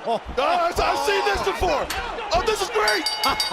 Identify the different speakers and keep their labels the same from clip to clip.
Speaker 1: I've seen this before. Oh, this is great.
Speaker 2: What's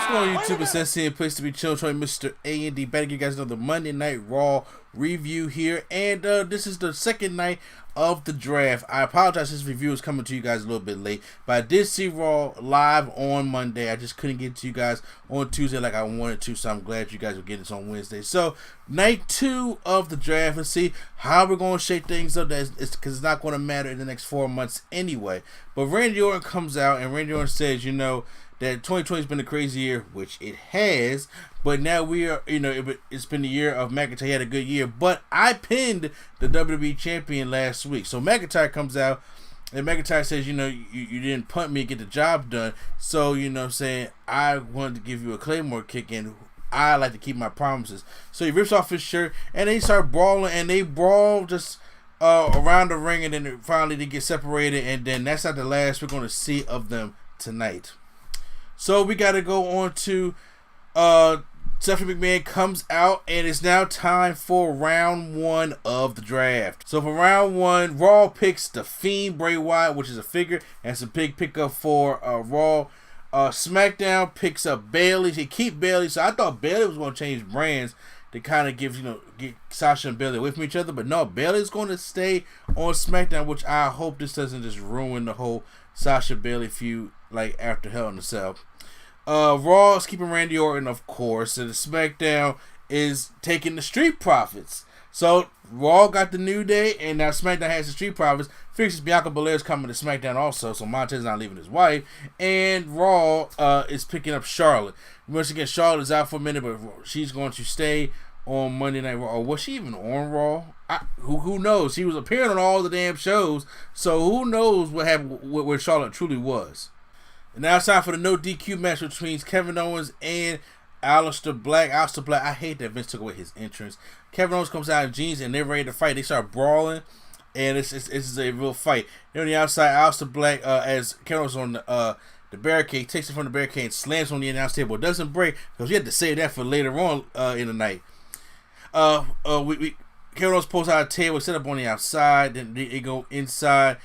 Speaker 2: going on, YouTube? It's SC, a place to be chill. Mr. A&D. Better give you guys another Monday Night Raw review here. And this is the second night of the draft. I apologize, this review is coming to you guys a little bit late, but I did see Raw live on Monday. I just couldn't get to you guys on Tuesday like I wanted to, so I'm glad you guys will get this on Wednesday. So night 2 of the draft. Let's see how we're going to shake things up. It's because it's not going to matter in the next 4 months anyway. But Randy Orton comes out, and Randy Orton says, you know, that 2020 has been a crazy year, which it has, but now we are, you know, it's been the year of McIntyre. He had a good year, but I pinned the WWE champion last week. So McIntyre comes out, and McIntyre says, you know, you didn't punt me and get the job done, so, you know what I'm saying, I wanted to give you a Claymore kick, and I like to keep my promises. So he rips off his shirt, and they start brawling, and they brawl just around the ring, and then finally they get separated, and then that's not the last we're going to see of them tonight. So we got to go on to Stephanie McMahon comes out, and it's now time for round 1 of the draft. So for round 1, Raw picks the Fiend, Bray Wyatt, which is a figure, and it's a big pickup for Raw. SmackDown picks up Bayley. They keep Bayley, so I thought Bayley was going to change brands to kind of give, you know, get Sasha and Bayley away from each other, but no, Bayley's going to stay on SmackDown, which I hope this doesn't just ruin the whole Sasha Bayley feud like after Hell in a Cell. Raw is keeping Randy Orton, of course, and the SmackDown is taking the Street Profits. So Raw got the New Day, and now SmackDown has the Street Profits. Fixes Bianca Belair's coming to SmackDown also, so Montez's not leaving his wife. And Raw is picking up Charlotte. Once again, Charlotte is out for a minute, but she's going to stay on Monday Night Raw. Or was she even on Raw? Who knows? She was appearing on all the damn shows, so who knows what happened, where Charlotte truly was. And now it's time for the no DQ match between Kevin Owens and Aleister Black. Aleister Black, I hate that Vince took away his entrance. Kevin Owens comes out in jeans and they're ready to fight. They start brawling, and it's a real fight. Then on the outside, Aleister Black, as Kevin Owens on the barricade, takes it from the barricade and slams on the announce table. It doesn't break because we had to save that for later on in the night. Kevin Owens pulls out a table, set up on the outside, then they go inside.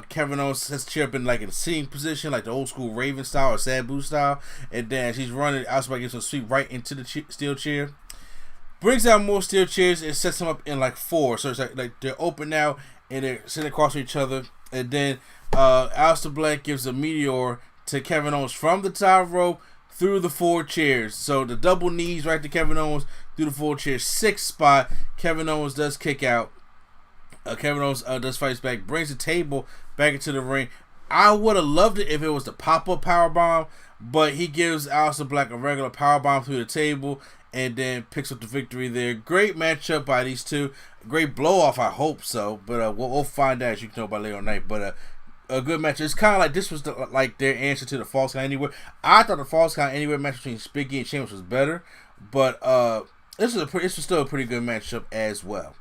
Speaker 2: Kevin Owens sets the chair up in like a sitting position, like the old school Raven style or Sabu style, and then she's running. Aleister Black gives him a sweep right into the steel chair. Brings out more steel chairs and sets them up in like 4. So it's like they're open now and they're sitting across from each other. And then Aleister Black gives a meteor to Kevin Owens from the top rope through the 4 chairs. So the double knees right to Kevin Owens through the 4 chairs. 6th spot. Kevin Owens does kick out. Kevin Owens does fights back, brings the table back into the ring. I would have loved it if it was the pop-up powerbomb, but he gives Aleister Black a regular powerbomb through the table and then picks up the victory there. Great matchup by these two. Great blow-off, I hope so, but we'll find out, as you can know, by later on night. But a good match. It's kind of like this was like their answer to the Falls Count Anywhere. I thought the Falls Count Anywhere match between Biggie and Sheamus was better, but this was still a pretty good matchup as well.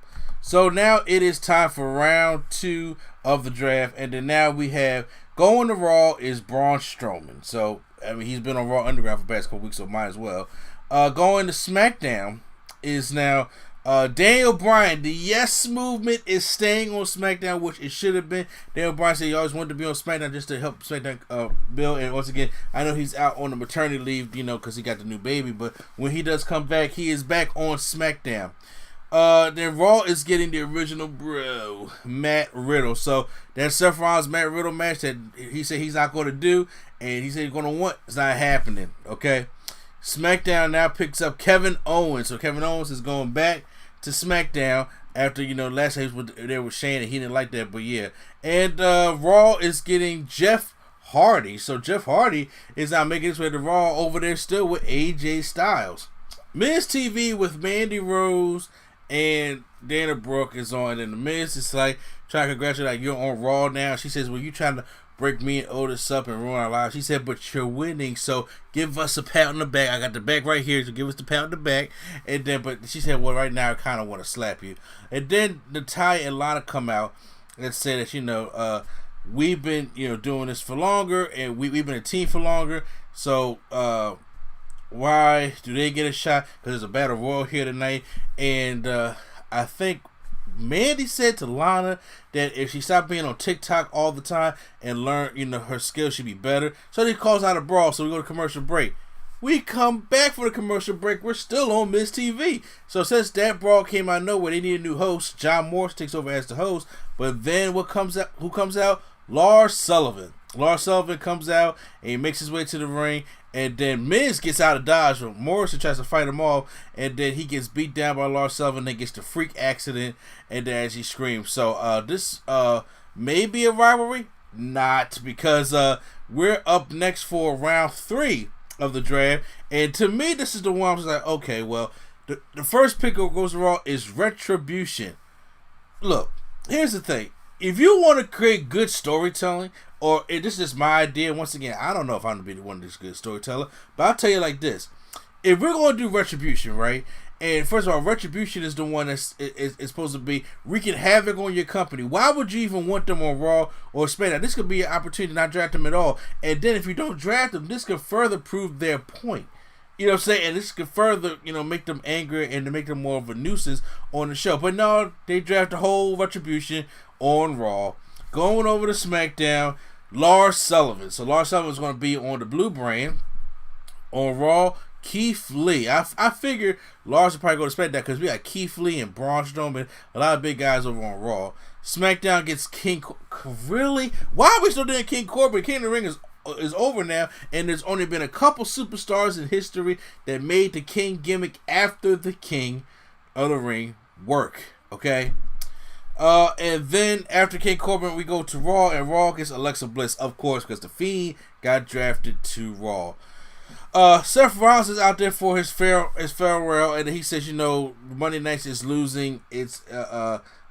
Speaker 2: So now it is time for round 2 of the draft, and then now we have going to Raw is Braun Strowman. So I mean he's been on Raw Underground for the past couple weeks, so might as well. Going to SmackDown is now Daniel Bryan. The Yes Movement is staying on SmackDown, which it should have been. Daniel Bryan said he always wanted to be on SmackDown just to help SmackDown build. And once again, I know he's out on the maternity leave, you know, because he got the new baby. But when he does come back, he is back on SmackDown. Then Raw is getting the original bro, Matt Riddle. So that Seth Rollins Matt Riddle match that he said he's not going to do, and he said he's going to want, it's not happening. Okay. SmackDown now picks up Kevin Owens. So Kevin Owens is going back to SmackDown after, you know, last time they were Shane and he didn't like that, but yeah. And Raw is getting Jeff Hardy. So Jeff Hardy is now making his way to Raw over there still with AJ Styles. Miz TV with Mandy Rose and Dana Brooke is on, and the Miz is like trying to congratulate, like, you're on Raw now. She says, well, you trying to break me and Otis up and ruin our lives. She said, but you're winning, so give us a pat on the back. I got the back right here, so give us the pat on the back. And then, but she said, well, right now I kind of want to slap you. And then Natalya and Lana come out and say that, you know, we've been, you know, doing this for longer, and we've been a team for longer. So why do they get a shot? Because there's a battle royal here tonight, and I think Mandy said to Lana that if she stopped being on TikTok all the time and learn, her skills should be better. So they calls out a brawl. So we go to commercial break. We come back for the commercial break. We're still on Miz TV. So since that brawl came out of nowhere, they need a new host. John Morris takes over as the host. But then who comes out? Lars Sullivan. Lars Sullivan comes out and he makes his way to the ring. And then Miz gets out of dodge. Morrison tries to fight him off. And then he gets beat down by Lars Sullivan. Then gets the freak accident. And then as he screams. So this may be a rivalry. Not. Because we're up next for round 3 of the draft. And to me, this is the one I was like, okay, well, the first pick that goes to Raw is Retribution. Look, here's the thing. If you want to create good storytelling, or if this is just my idea, once again, I don't know if I'm going to be the one that's good storyteller, but I'll tell you like this. If we're going to do Retribution, right, and first of all, Retribution is the one that's is supposed to be wreaking havoc on your company. Why would you even want them on Raw or SmackDown? This could be an opportunity to not draft them at all. And then if you don't draft them, this could further prove their point. You know what I'm saying? And this could further, make them angry and to make them more of a nuisance on the show. But no, they draft the whole Retribution on Raw. Going over to SmackDown, Lars Sullivan. So Lars Sullivan is going to be on the Blue Brand. On Raw, Keith Lee. I figured Lars would probably go to SmackDown because we got Keith Lee and Braun Strowman, a lot of big guys over on Raw. SmackDown gets King. Really? Why are we still doing King Corbin? King of the Ring is over now, and there's only been a couple superstars in history that made the King gimmick after the King of the Ring work. Okay? And then after King Corbin, we go to Raw, and Raw gets Alexa Bliss, of course, because the Fiend got drafted to Raw. Seth Rollins is out there for his farewell, and he says, Monday Night is losing its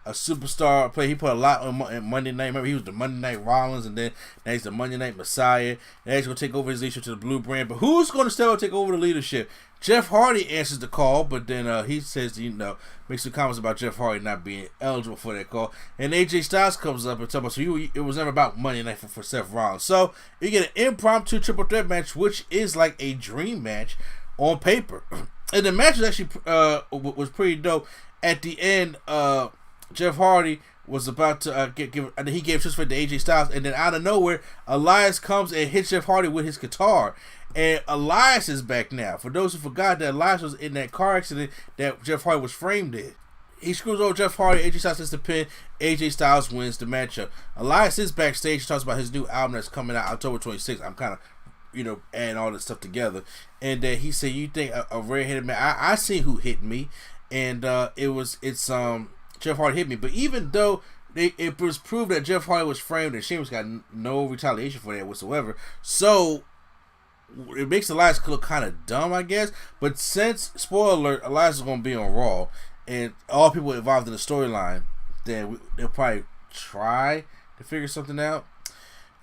Speaker 2: a superstar play. He put a lot on Monday Night. Remember, he was the Monday Night Rollins, and then now he's the Monday Night Messiah. Now he's going to take over his leadership to the Blue Brand. But who's going to step up and take over the leadership? Jeff Hardy answers the call, but then he says, makes some comments about Jeff Hardy not being eligible for that call. And AJ Styles comes up and talks about, it was never about Monday Night for Seth Rollins. So you get an impromptu triple threat match, which is like a dream match on paper. And the match was actually was pretty dope. At the end, Jeff Hardy was about to he gave just for the AJ Styles, and then out of nowhere, Elias comes and hits Jeff Hardy with his guitar. And Elias is back now. For those who forgot that Elias was in that car accident that Jeff Hardy was framed in. He screws over Jeff Hardy, AJ Styles hits the pin, AJ Styles wins the matchup. Elias is backstage, he talks about his new album that's coming out October 26th. I'm kind of, adding all this stuff together. And he said, you think a red-headed man, I seen who hit me, and it's Jeff Hardy hit me. But even though it was proved that Jeff Hardy was framed and Sheamus got no retaliation for that whatsoever, so it makes Elias look kind of dumb, I guess. But since, spoiler alert, Elias is going to be on Raw, and all people involved in the storyline, then they'll probably try to figure something out.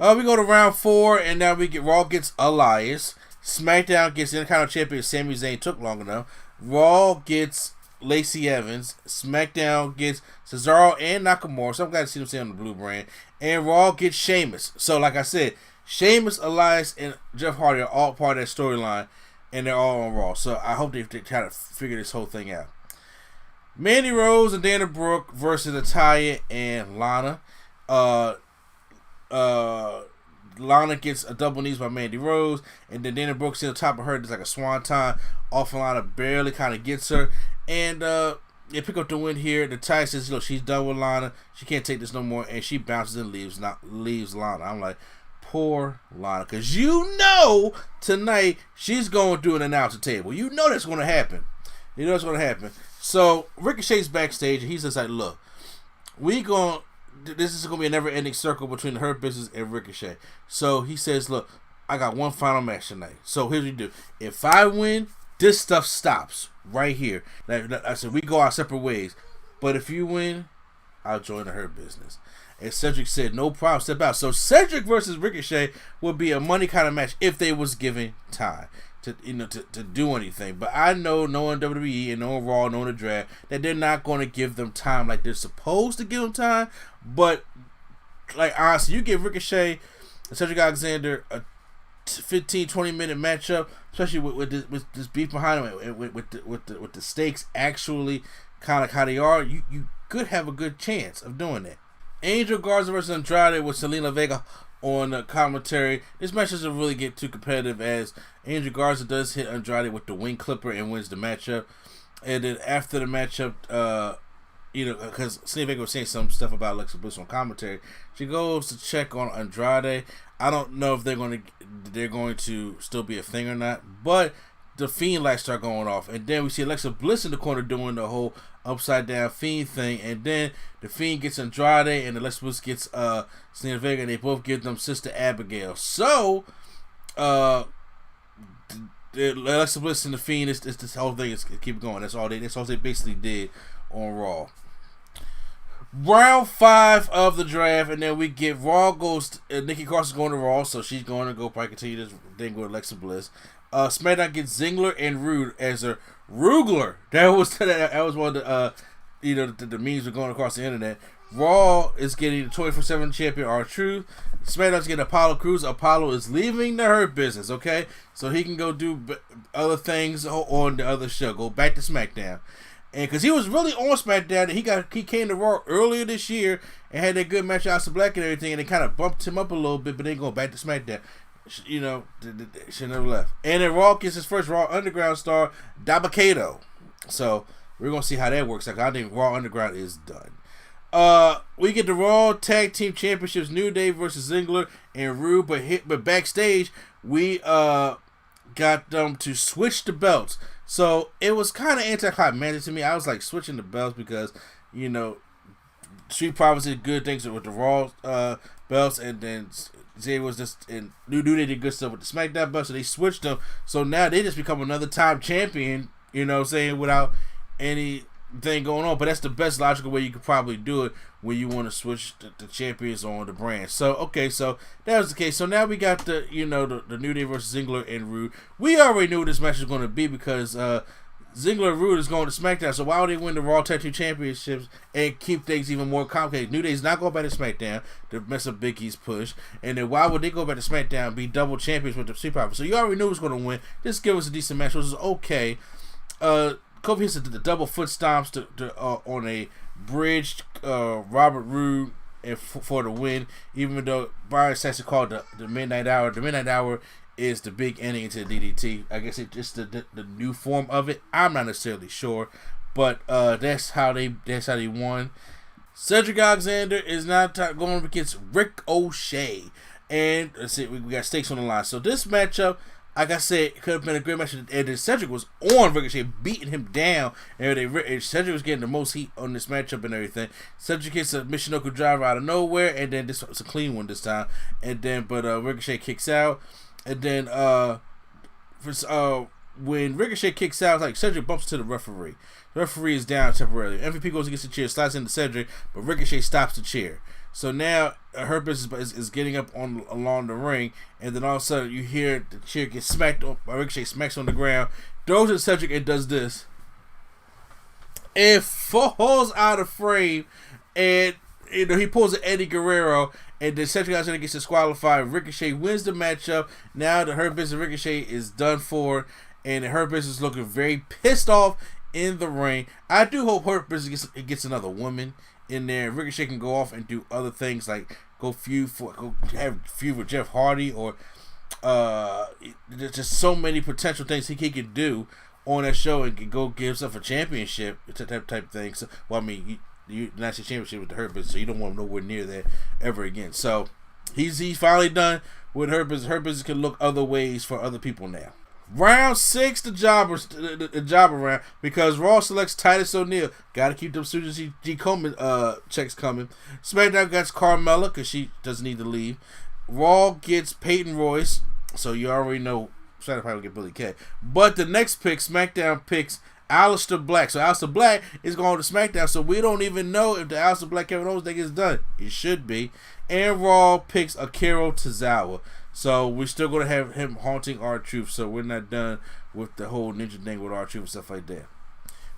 Speaker 2: We go to round 4, and now Raw gets Elias. SmackDown gets the Intercontinental Champion Sami Zayn. Took long enough. Raw gets Lacey Evans. SmackDown gets Cesaro and Nakamura. So I'm glad to see them stay on the Blue Brand. And Raw gets Sheamus. So like I said, Sheamus, Elias, and Jeff Hardy are all part of that storyline, and they're all on Raw. So I hope they try to figure this whole thing out. Mandy Rose and Dana Brooke versus Natalya and Lana. Lana gets a double knees by Mandy Rose, and then Dana Brooke on top of her. It's like a swanton. Off Lana barely kind of gets her, and they pick up the win here. Natalya says, "Look, she's done with Lana. She can't take this no more," and she bounces and leaves Lana. I'm like, poor Lana, because tonight she's going through an announcer table. You know that's going to happen. So Ricochet's backstage, and he's just like, "Look, this is going to be a never-ending circle between her business and Ricochet." So he says, "Look, I got one final match tonight. So here's what you do. If I win, this stuff stops right here." I said, we go our separate ways. But if you win, I'll join the Hurt Business. And Cedric said, "No problem, step out." So Cedric versus Ricochet would be a money kind of match if they was given time to do anything. But I know, knowing WWE and knowing Raw, knowing the draft, that they're not going to give them time like they're supposed to give them time. But like honestly, you give Ricochet and Cedric Alexander a 15, 20-minute matchup, especially with this beef behind it, with the stakes actually kind of how they are. You could have a good chance of doing that. Angel Garza versus Andrade with Selena Vega on the commentary. This match doesn't really get too competitive as Angel Garza does hit Andrade with the wing clipper and wins the matchup. And then after the matchup, because Selena Vega was saying some stuff about Alexa Bliss on commentary, she goes to check on Andrade. I don't know if they're going to still be a thing or not, but the Fiend lights start going off, and then we see Alexa Bliss in the corner doing the whole upside down Fiend thing, and then the Fiend gets Andrade, and Alexa Bliss gets Selena Vega, and they both give them Sister Abigail. So, Alexa Bliss and the Fiend is this whole thing is keep going. That's all they basically did on Raw. Round 5 of the draft, and then we get Raw goes. Nikki Cross is going to Raw, so she's going to go probably continue this. Then go to Alexa Bliss. SmackDown gets Ziggler and Rude as a Rugler. That was one of the the memes were going across the internet. Raw is getting the 24/7 champion R-Truth. SmackDown's getting Apollo Crews. Apollo is leaving the Hurt Business, okay? So he can go do other things on the other show. Go back to SmackDown. And because he was really on SmackDown, he came to Raw earlier this year and had that good match with Aleister Black and everything, and they kind of bumped him up a little bit, but then go back to SmackDown. She never left. And then Raw gets his first Raw Underground star, Dabba-Kato. So we're gonna see how that works. I think Raw Underground is done. We get the Raw Tag Team Championships, New Day versus Ziggler and Rude, but backstage we got them to switch the belts. So it was kind of anticlimactic to me. I was like switching the belts because Street Profits did good things with the Raw belts, and then Zay was just and New Day did good stuff with the SmackDown belts, so they switched them. So now they just become another time champion. Without anything going on. But that's the best logical way you could probably do it when you want to switch the champions on the brand. So so that was the case. So now we got the New Day versus Ziggler and Rude. We already knew what this match was going to be because Ziggler and Rude is going to SmackDown. So why would they win the Raw Tag Team Championships and keep things even more complicated? New Day's not going back to SmackDown to mess up Big E's push. And then why would they go back to SmackDown and be double champions with the Street Profits? So you already knew who was going to win. Just give us a decent match, which is okay. Kofi hits the double foot stomps on a bridged Robert Roode for the win, even though Brian Saxon called the Midnight Hour. The Midnight Hour is the big ending into the DDT. I guess it's just the new form of it. I'm not necessarily sure, but that's how they won. Cedric Alexander is now going up against Ricochet, and let's see, we got stakes on the line. So this matchup, like I said, it could have been a great match, and then Cedric was on Ricochet, beating him down, and Cedric was getting the most heat on this matchup and everything. Cedric hits a Michinoku driver out of nowhere, and then this was a clean one this time, and then Ricochet kicks out, and then when Ricochet kicks out, like Cedric bumps to the referee. The referee is down temporarily. MVP goes against the chair, slides into Cedric, but Ricochet stops the chair. So now Hurt Business is getting up along the ring, and then all of a sudden you hear the chair get smacked up. Ricochet smacks on the ground, throws it to Cedric, and does this. It falls out of frame, and he pulls an Eddie Guerrero, and then Cedric Alexander gets disqualified. Ricochet wins the matchup. Now the Hurt Business Ricochet is done for, and the Hurt Business is looking very pissed off in the ring. I do hope Hurt Business gets another woman in there. Ricochet can go off and do other things like go feud with Jeff Hardy, or there's just so many potential things he could do on that show and can go give himself a championship type thing. So, you national championship with the Hurt Business, so you don't want him nowhere near that ever again. So he's finally done with Hurt Business. Hurt Business can look other ways for other people now. Round 6, the jobber round, because Raw selects Titus O'Neil. Got to keep them Susan G. Komen checks coming. SmackDown gets Carmella because she doesn't need to leave. Raw gets Peyton Royce, so you already know SmackDown probably get Billy Kay. But the next pick, SmackDown picks Aleister Black. So Aleister Black is going to SmackDown, so we don't even know if the Aleister Black Kevin Owens thing is done. It should be. And Raw picks Akira Tozawa. So we're still going to have him haunting R-Truth, so we're not done with the whole ninja thing with R-Truth and stuff like that.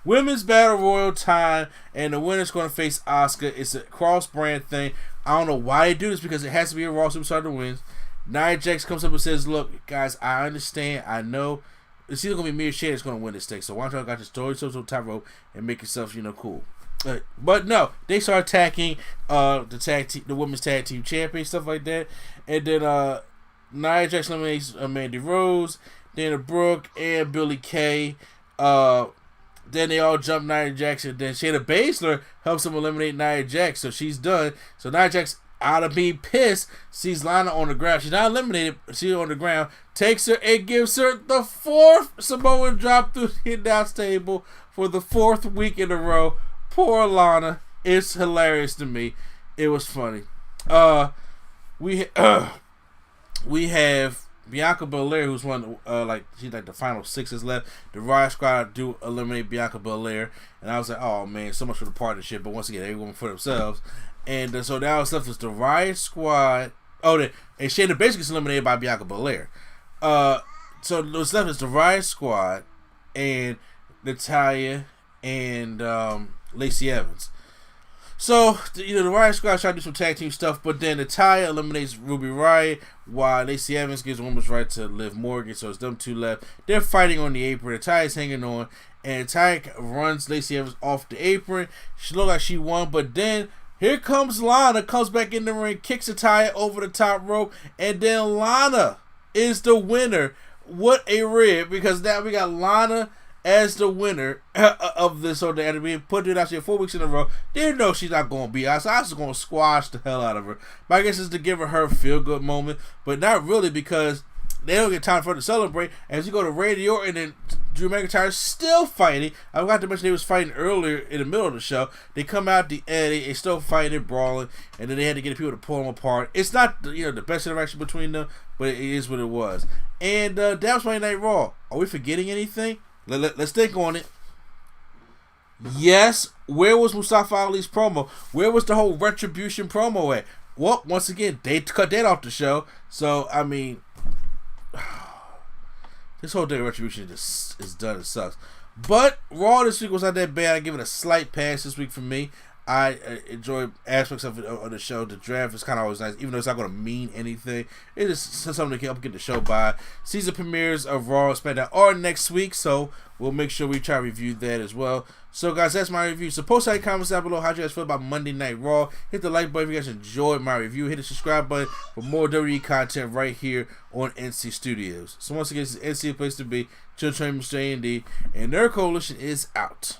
Speaker 2: Women's Battle Royal time, and the winner's going to face Asuka. It's a cross-brand thing. I don't know why they do this, because it has to be a Raw Superstar that wins. Nia Jax comes up and says, "Look, guys, I understand. I know it's either gonna be me or Shayna that's gonna win this thing. So why don't y'all got your story so top rope and make yourself, cool." But no, they start attacking the women's tag team champion, stuff like that, and then Nia Jax eliminates Mandy Rose, Dana Brooke, and Billie Kay. Then they all jump Nia Jax, and then Shayna Baszler helps them eliminate Nia Jax, so she's done. So Nia Jax, out of being pissed, sees Lana on the ground. She's not eliminated, she's on the ground, takes her and gives her the 4th Samoan drop through the announce table for the 4th week in a row. Poor Lana. It's hilarious to me. It was funny. We have Bianca Belair, who's won she's like the final 6 is left. The Riot Squad do eliminate Bianca Belair, and I was like, oh man, so much for the partnership. But once again, everyone for themselves. And so now what's left is the Riot Squad. And Shayna basically is eliminated by Bianca Belair. So what's left is the Riot Squad and Natalya and Lacey Evans. So the Riot Squad try to do some tag team stuff, but then Natalya eliminates Ruby Riott, while Lacey Evans gives a woman's right to Liv Morgan. So it's them two left. They're fighting on the apron. Natalya's hanging on, and Natalya runs Lacey Evans off the apron. She looked like she won, but then here comes Lana, comes back in the ring, kicks Natalya over the top rope, and then Lana is the winner. What a rib, because now we got Lana as the winner of this whole day. And we put it out here 4 weeks in a row. Didn't know she's not going to be out, so I was going to squash the hell out of her. But I guess it's to give her a feel-good moment, but not really, because they don't get time for her to celebrate. As you go to Randy Orton and Drew McIntyre still fighting. I forgot to mention they was fighting earlier in the middle of the show. They come out the end, they still fighting and brawling, and then they had to get people to pull them apart. It's not the best interaction between them, but it is what it was. And that was Monday Night Raw. Are we forgetting anything? Let's think on it. Yes, where was Mustafa Ali's promo? Where was the whole Retribution promo at? Well, once again, they cut that off the show. So, I mean, this whole day of Retribution just is done. It sucks. But Raw this week was not that bad. I give it a slight pass this week for me. I enjoy aspects of the show. The draft is kind of always nice, even though it's not going to mean anything. It's just something to help get the show by. Season premieres of Raw and SmackDown are next week, so we'll make sure we try to review that as well. So, guys, that's my review. So, post any comments down below how you guys feel about Monday Night Raw. Hit the like button if you guys enjoyed my review. Hit the subscribe button for more WWE content right here on NC Studios. So, once again, this is NC, a place to be. Children, Mr. A&D, and their coalition is out.